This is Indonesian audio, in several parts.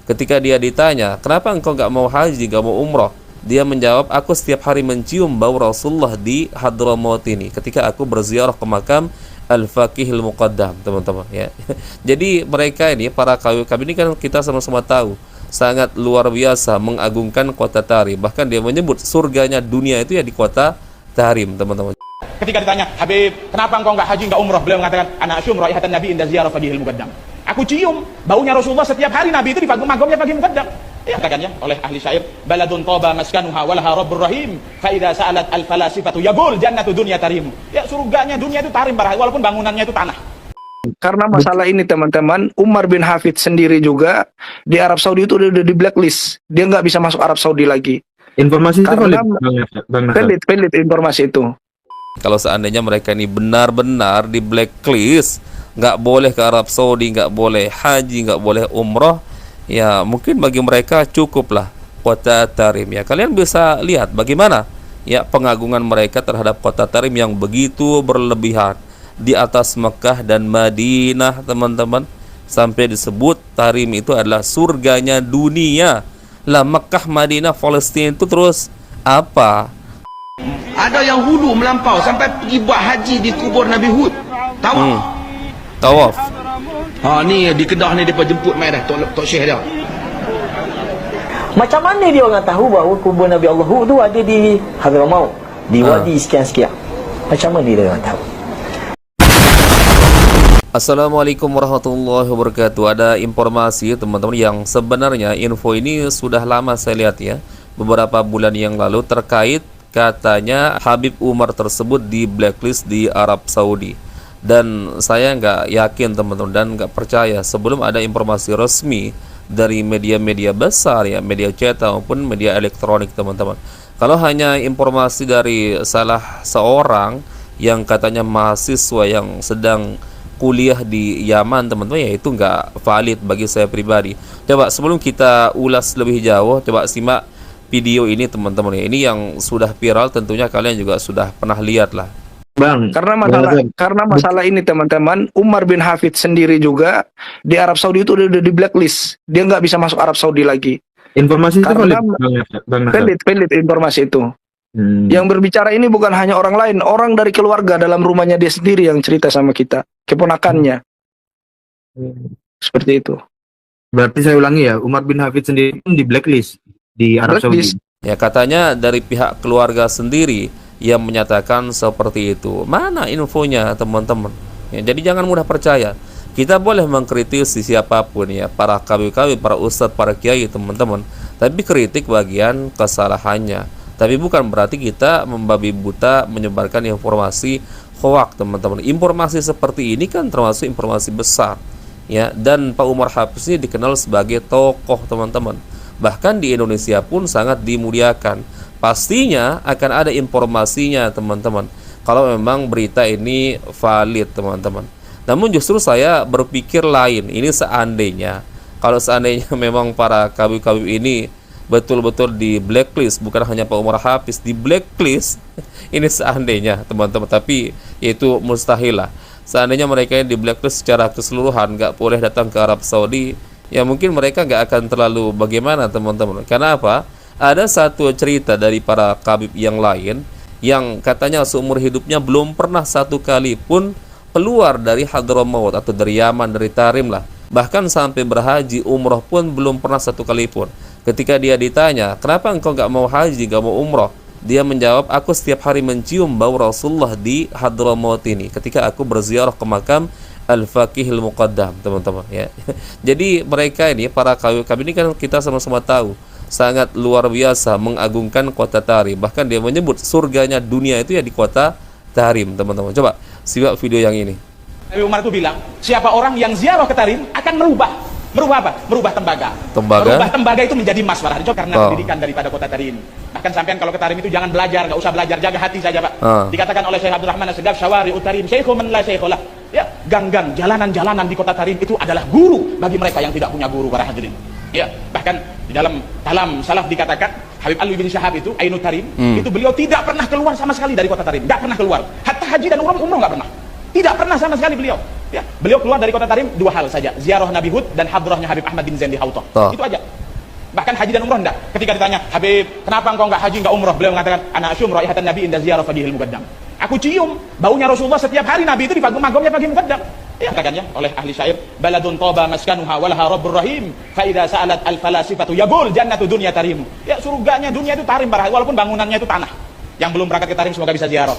Ketika dia ditanya, kenapa engkau nggak mau haji, nggak mau umroh? Dia menjawab, aku setiap hari mencium bau Rasulullah di Hadramaut ini ketika aku berziarah ke makam Al-Faqihil Muqaddam, teman-teman ya. Jadi mereka ini, para kami ini kan kita sama-sama tahu sangat luar biasa mengagungkan kota Tarim. Bahkan dia menyebut surganya dunia itu ya di kota Tarim, teman-teman. Ketika ditanya, Habib, kenapa engkau nggak haji, nggak umroh? Beliau mengatakan, ana asyum raihatan Nabi inda ziyarah Faqihil Muqaddam. Aku cium baunya Rasulullah setiap hari Nabi itu di makamnya Faqih Muqaddam. Ya, katakannya oleh ahli syair, baladun toba maskanuha walaha rabbur rahim, fa idza sa'alat al falasifatu yaqul jannatu dunya tarim. Ya, surganya dunia itu tarim, walaupun bangunannya itu tanah. Karena masalah ini teman-teman, Umar bin Hafid sendiri juga di Arab Saudi itu udah di blacklist. Dia nggak bisa masuk Arab Saudi lagi. Informasi itu Karena pelit informasi itu. Kalau seandainya mereka ini benar-benar di blacklist, nggak boleh ke Arab Saudi, nggak boleh haji, nggak boleh umroh, ya mungkin bagi mereka cukuplah kota Tarim. Ya kalian bisa lihat bagaimana ya pengagungan mereka terhadap kota Tarim yang begitu berlebihan di atas Mekah dan Madinah, teman-teman, sampai disebut Tarim itu adalah surganya dunia. Lah Mekah, Madinah, Palestina itu terus apa? Ada yang hulu melampau sampai pergi buat haji di kubur Nabi Hud. Tahu? Tawaf. Ha ni di Kedah ni depa jemput mai dah Tok Syekh dia. Macam mana dia orang tahu bahawa kubur Nabi Allah Hud tu ada di Hadramaut, di wadi sekian-sekian? Macam mana dia orang tahu? Assalamualaikum warahmatullahi wabarakatuh. Ada informasi teman-teman yang sebenarnya info ini sudah lama saya lihat ya, beberapa bulan yang lalu, terkait katanya Habib Umar tersebut di blacklist di Arab Saudi. Dan saya nggak yakin teman-teman dan nggak percaya sebelum ada informasi resmi dari media-media besar ya, media cetak maupun media elektronik, teman-teman. Kalau hanya informasi dari salah seorang yang katanya mahasiswa yang sedang kuliah di Yaman, teman-teman, ya itu nggak valid bagi saya pribadi. Coba sebelum kita ulas lebih jauh, coba simak video ini, teman-teman ya. Ini yang sudah viral, tentunya kalian juga sudah pernah lihat lah. Bang, Karena masalah ini teman-teman, Umar bin Hafid sendiri juga di Arab Saudi itu udah di blacklist. Dia nggak bisa masuk Arab Saudi lagi. informasi itu Karena Bang. pelit informasi itu. Yang berbicara ini bukan hanya orang lain, orang dari keluarga dalam rumahnya dia sendiri yang cerita sama kita, keponakannya. Seperti itu. Berarti saya ulangi ya, Umar bin Hafid sendiri pun di blacklist di Arab Saudi. Ya katanya dari pihak keluarga sendiri yang menyatakan seperti itu. Mana infonya, teman-teman? Ya, jadi jangan mudah percaya. Kita boleh mengkritisi siapapun ya, para kawi-kawi, para ustadz, para kiai, teman-teman. Tapi kritik bagian kesalahannya. Tapi bukan berarti kita membabi buta menyebarkan informasi hoak, teman-teman. Informasi seperti ini kan termasuk informasi besar ya, dan Pak Umar Hafiz ini dikenal sebagai tokoh, teman-teman. Bahkan di Indonesia pun sangat dimuliakan. Pastinya akan ada informasinya, teman-teman, kalau memang berita ini valid, teman-teman. Namun justru saya berpikir lain. Ini seandainya, kalau seandainya memang para kawi-kawi ini betul-betul di blacklist, bukan hanya Pak Umar Hafiz di blacklist, ini seandainya, teman-teman, tapi itu mustahil lah. Seandainya mereka di blacklist secara keseluruhan, nggak boleh datang ke Arab Saudi, ya mungkin mereka nggak akan terlalu bagaimana, teman-teman. Karena apa? Ada satu cerita dari para kabib yang lain yang katanya seumur hidupnya belum pernah satu kali pun keluar dari Hadramaut atau dari Yaman, dari Tarim lah. Bahkan sampai berhaji umroh pun belum pernah satu kali pun. Ketika dia ditanya, kenapa engkau nggak mau haji, nggak mau umroh? Dia menjawab, aku setiap hari mencium bau Rasulullah di Hadramaut ini ketika aku berziarah ke makam Al-Faqihil Muqaddam, teman-teman ya. Jadi mereka ini, para kami ini kan kita sama-sama tahu sangat luar biasa mengagungkan kota Tarim. Bahkan dia menyebut surganya dunia itu ya di kota Tarim, teman-teman. Coba simak video yang ini. Nabi Umar itu bilang, siapa orang yang ziarah ke Tarim akan merubah apa? Merubah tembaga. Merubah tembaga itu menjadi emas, Pak Harjo, karena pendidikan daripada kota Tarim ini. Bahkan sampean kalau ke Tarim itu jangan belajar, nggak usah belajar, jaga hati saja, Pak. Dikatakan oleh Syekh Abdul Rahman As-Segaf, syawari utarim syekhu man la syekhulah. Ya, gang-gang, jalanan-jalanan di kota Tarim itu adalah guru bagi mereka yang tidak punya guru, para hadirin. Ya, bahkan di dalam salaf dikatakan Habib Alwi bin Syahab itu Ainut Tarim, itu beliau tidak pernah keluar sama sekali dari kota Tarim, nggak pernah keluar. Hatta haji dan umroh nggak pernah. Tidak pernah sama sekali beliau. Ya, beliau keluar dari kota Tarim 2 hal saja, ziarah Nabi Hud dan hadrahnya Habib Ahmad bin Zain di Hautah. Itu aja. Bahkan haji dan umroh enggak. Ketika ditanya, Habib, kenapa engkau enggak haji, enggak umroh? Beliau mengatakan, ana asyum raihatan Nabi inda ziarah fadihil muqaddam. Aku cium baunya Rasulullah setiap hari Nabi itu di magamnya pagi muqaddam. Ya, katakannya oleh ahli syair, baladun taba maskanuha walaha rabbur rahim, fa idza sa'alat al falasifatu yaqul jannatu dunya tarim. Ya, surganya dunia itu Tarim, walaupun bangunannya itu tanah. Yang belum berangkat ke Tarim semoga bisa ziarah.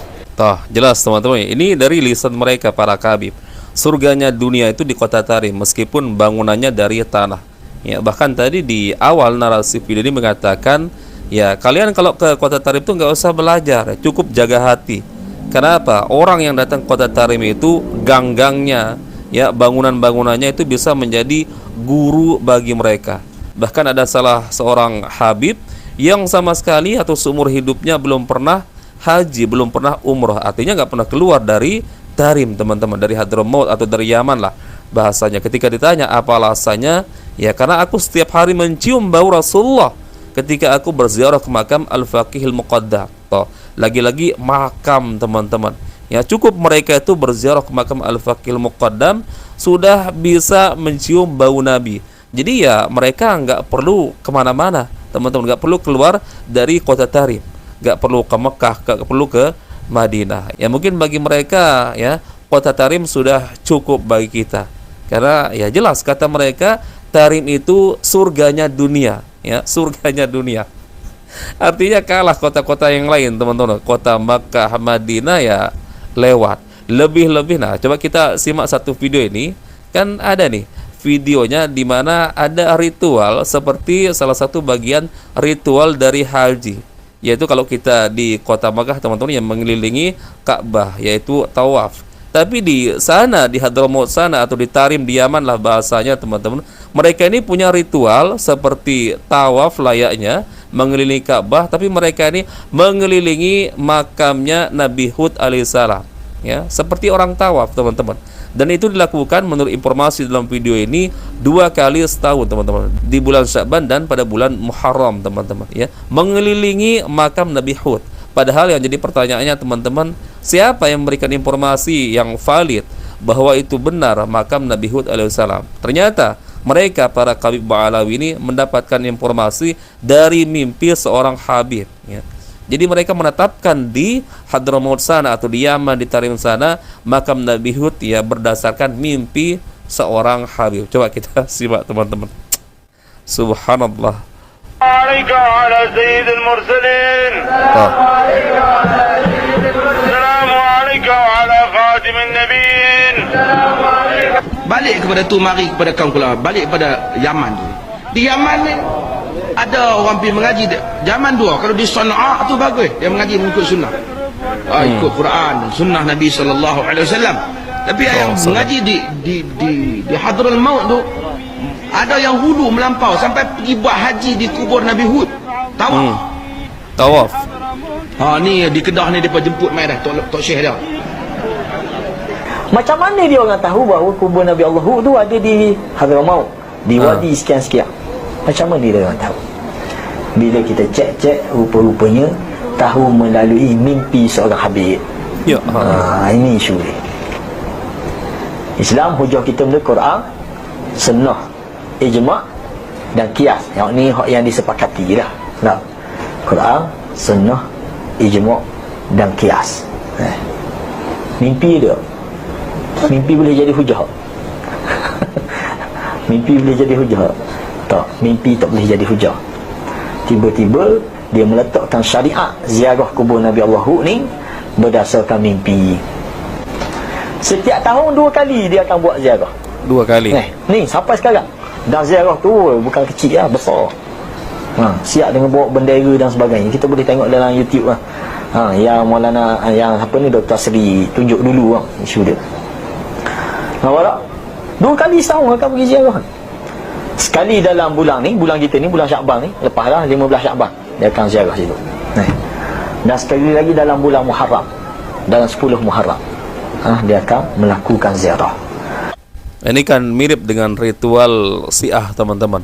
Jelas teman-teman. Ini dari lisan mereka para kabib. Surganya dunia itu di kota Tarim meskipun bangunannya dari tanah. Ya, bahkan tadi di awal narasi video ini mengatakan, ya kalian kalau ke kota Tarim itu nggak usah belajar, cukup jaga hati. Kenapa? Orang yang datang ke kota Tarim itu gang-gangnya, ya bangunan-bangunannya itu bisa menjadi guru bagi mereka. Bahkan ada salah seorang habib yang sama sekali atau seumur hidupnya belum pernah haji, belum pernah umroh, artinya nggak pernah keluar dari Tarim, teman-teman, dari Hadramaut atau dari Yaman lah bahasanya. Ketika ditanya apa alasannya, ya karena aku setiap hari mencium bau Rasulullah ketika aku berziarah ke makam Al-Faqihil Muqaddam. Lagi-lagi makam, teman-teman. Ya cukup mereka itu berziarah ke makam Al-Faqihil Muqaddam sudah bisa mencium bau Nabi. Jadi ya mereka nggak perlu kemana-mana, teman-teman, nggak perlu keluar dari kota Tarim, nggak perlu ke Mekah, nggak perlu ke Madinah. Ya mungkin bagi mereka ya kota Tarim sudah cukup bagi kita. Karena ya jelas kata mereka Tarim itu surganya dunia, ya, surganya dunia. Artinya kalah kota-kota yang lain, teman-teman. Kota Makkah, Madinah ya lewat. Lebih-lebih, nah coba kita simak satu video ini. Kan ada nih videonya di mana ada ritual seperti salah satu bagian ritual dari haji. Yaitu kalau kita di kota Makkah, teman-teman, yang mengelilingi Ka'bah, yaitu tawaf. Tapi di sana, di Hadramaut sana atau di Tarim, di Yaman lah bahasanya, teman-teman, mereka ini punya ritual seperti tawaf layaknya mengelilingi Ka'bah, tapi mereka ini mengelilingi makamnya Nabi Hud alaihissalam, ya, seperti orang tawaf, teman-teman. Dan itu dilakukan menurut informasi dalam video ini 2 kali setahun, teman-teman, di bulan Sya'ban dan pada bulan Muharram, teman-teman, ya, mengelilingi makam Nabi Hud. Padahal yang jadi pertanyaannya, teman-teman, siapa yang memberikan informasi yang valid bahwa itu benar makam Nabi Hud alaihissalam? Ternyata mereka para kabib Ba'alawi ini mendapatkan informasi dari mimpi seorang habib, ya. Jadi mereka menetapkan di Hadramaut sana atau di Yaman, di Tarim sana makam Nabi Hud ya berdasarkan mimpi seorang habib. Coba kita simak, teman-teman. Subhanallah. عليك وعلى سيد المرسلين السلام عليك وعلى خاتم النبيين. Balik kepada tu, mari kepada kaum keluar. Balik pada Yaman tu. Di Yaman ni ada orang pergi mengaji zaman dua. Kalau di Sana'a tu bagus, dia mengaji mengikut sunnah. Ikut Quran, sunnah Nabi sallallahu alaihi wasallam. Tapi yang mengaji di Hadraul Maut tu ada yang hulu melampau sampai pergi buat haji di kubur Nabi Hud. Tawaf. Tawaf. Ni di Kedah ni depa jemput mai dah Tok Syekh dia. Macam mana dia orang tahu bahawa kubur Nabi Allah Hud tu ada di Hadramaut, di wadi sekian-sekian? Macam mana dia orang tahu? Bila kita cek-cek, rupa-rupanya tahu melalui mimpi seorang habib. Ya. Ini isu dia. Islam hujah kita menurut Quran, sunnah, ijma' dan qiyas. Yang ni yang disepakati dah. Nah, Quran, sunnah, ijma' dan qiyas. Mimpi dia. Mimpi boleh jadi hujah. Mimpi boleh jadi hujah. Tak, mimpi tak boleh jadi hujah. Tiba-tiba dia meletakkan syariat ziarah kubur Nabi Allah Hud ni berdasarkan mimpi. Setiap tahun 2 kali dia akan buat ziarah. 2 kali. Ni sampai sekarang. Dan ziarah tu bukan kecil lah, besar. Siap dengan bawa bendera dan sebagainya. Kita boleh tengok dalam YouTube lah. Yang Maulana, yang apa ni, Dr. Sri tunjuk dulu isu dia. Nampak tak? 2 kali setahun akan pergi ziarah. Sekali dalam bulan ni, bulan kita ni, bulan Sya'ban ni, lepas lah 15 Sya'ban dia akan ziarah situ. Dan sekali lagi dalam bulan Muharram, dalam 10 Muharram, dia akan melakukan ziarah. Ini kan mirip dengan ritual Syiah, teman-teman,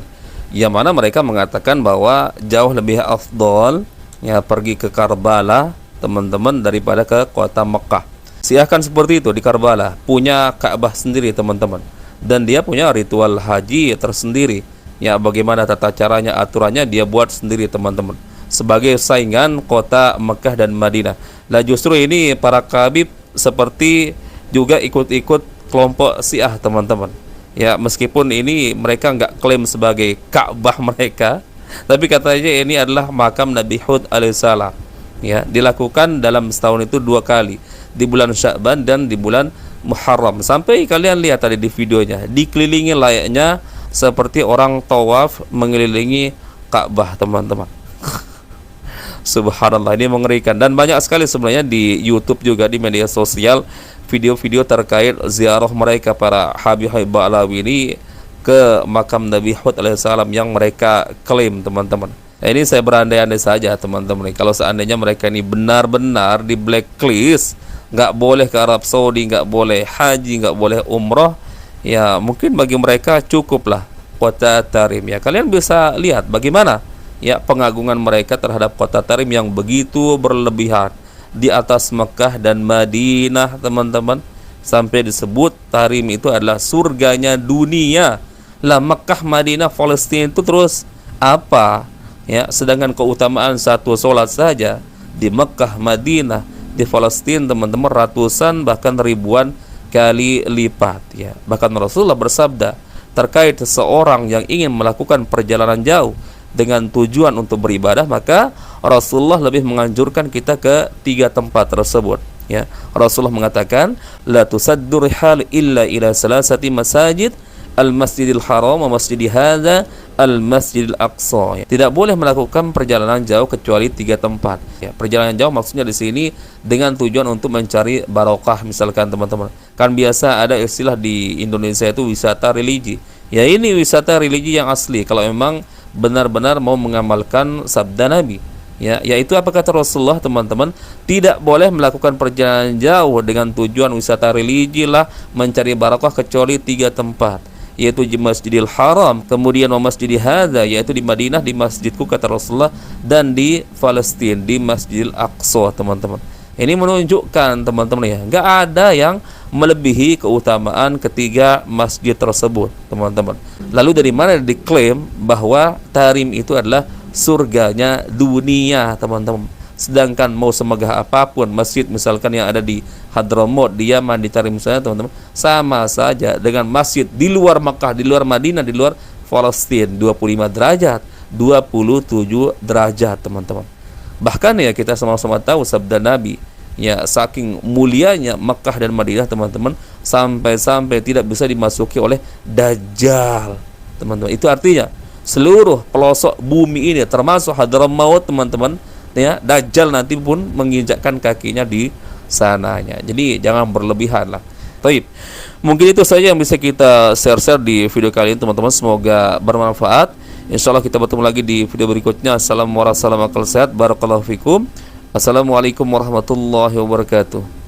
yang mana mereka mengatakan bahwa jauh lebih afdol ya pergi ke Karbala, teman-teman, daripada ke kota Mekah. Syiah kan seperti itu di Karbala, punya Ka'bah sendiri teman-teman, dan dia punya ritual haji tersendiri. Ya, bagaimana tata caranya, aturannya dia buat sendiri teman-teman, sebagai saingan kota Mekah dan Madinah. Lah justru ini para kabib seperti juga ikut-ikut kelompok Syiah teman-teman. Ya, meskipun ini mereka nggak klaim sebagai Ka'bah mereka, tapi katanya ini adalah makam Nabi Hud alaihissalam. Ya, dilakukan dalam setahun itu 2 kali, di bulan Sya'ban dan di bulan Muharram. Sampai kalian lihat tadi di videonya, dikelilingi layaknya seperti orang tawaf mengelilingi Ka'bah teman-teman. Subhanallah, ini mengerikan. Dan banyak sekali sebenarnya di YouTube juga, di media sosial, video-video terkait ziarah mereka para Habib Ba'alawi ini ke makam Nabi Hud alaihissalam yang mereka klaim teman-teman. Nah, ini saya berandai-andai saja teman-teman. Kalau seandainya mereka ini benar-benar di blacklist, nggak boleh ke Arab Saudi, nggak boleh haji, nggak boleh umroh, ya mungkin bagi mereka cukuplah kota Tarim. Ya, kalian bisa lihat bagaimana ya pengagungan mereka terhadap kota Tarim yang begitu berlebihan di atas Mekah dan Madinah teman-teman, sampai disebut Tarim itu adalah surganya dunia. Lah Mekah, Madinah, Palestina itu terus apa? Ya, sedangkan keutamaan satu sholat saja di Mekah, Madinah, di Palestina teman-teman ratusan bahkan ribuan kali lipat. Ya, bahkan Rasulullah bersabda terkait seseorang yang ingin melakukan perjalanan jauh dengan tujuan untuk beribadah, maka Rasulullah lebih menganjurkan kita ke 3 tempat tersebut. Ya, Rasulullah mengatakan la tusaddu rihal illa ila salasati masajid, al-Masjidil Haram wa Masjidi hadza, al-Masjidil Aqsa. Ya, tidak boleh melakukan perjalanan jauh kecuali 3 tempat. Ya, perjalanan jauh maksudnya di sini dengan tujuan untuk mencari barokah misalkan teman-teman. Kan biasa ada istilah di Indonesia itu wisata religi. Ya, ini wisata religi yang asli kalau memang benar-benar mau mengamalkan sabda Nabi. Ya, yaitu apa kata Rasulullah teman-teman? Tidak boleh melakukan perjalanan jauh dengan tujuan wisata religi lah, mencari barokah kecuali 3 tempat, yaitu di Masjidil Haram, kemudian di Masjidi hadza, yaitu di Madinah di masjidku kata Rasulullah, dan di Palestina di Masjidil Aqsa teman-teman. Ini menunjukkan teman-teman ya, nggak ada yang melebihi keutamaan ketiga masjid tersebut teman-teman. Lalu dari mana diklaim bahwa Tarim itu adalah surganya dunia teman-teman? Sedangkan mau semegah apapun masjid misalkan yang ada di Hadramaut, di Yaman, di Tarim sana teman-teman, sama saja dengan masjid di luar Makkah, di luar Madinah, di luar Palestina. 25 derajat, 27 derajat teman-teman. Bahkan ya kita sama-sama tahu sabda Nabi, ya saking mulianya Makkah dan Madinah teman-teman, sampai-sampai tidak bisa dimasuki oleh Dajjal teman-teman. Itu artinya seluruh pelosok bumi ini termasuk Hadramaut teman-teman, ya Dajjal nanti pun menginjakkan kakinya di sananya. Jadi jangan berlebihan lah. Baik, mungkin itu saja yang bisa kita share di video kali ini teman-teman. Semoga bermanfaat. Insyaallah kita bertemu lagi di video berikutnya. Assalamualaikum warahmatullahi wabarakatuh. Barakallahu fikum. Assalamualaikum warahmatullahi wabarakatuh.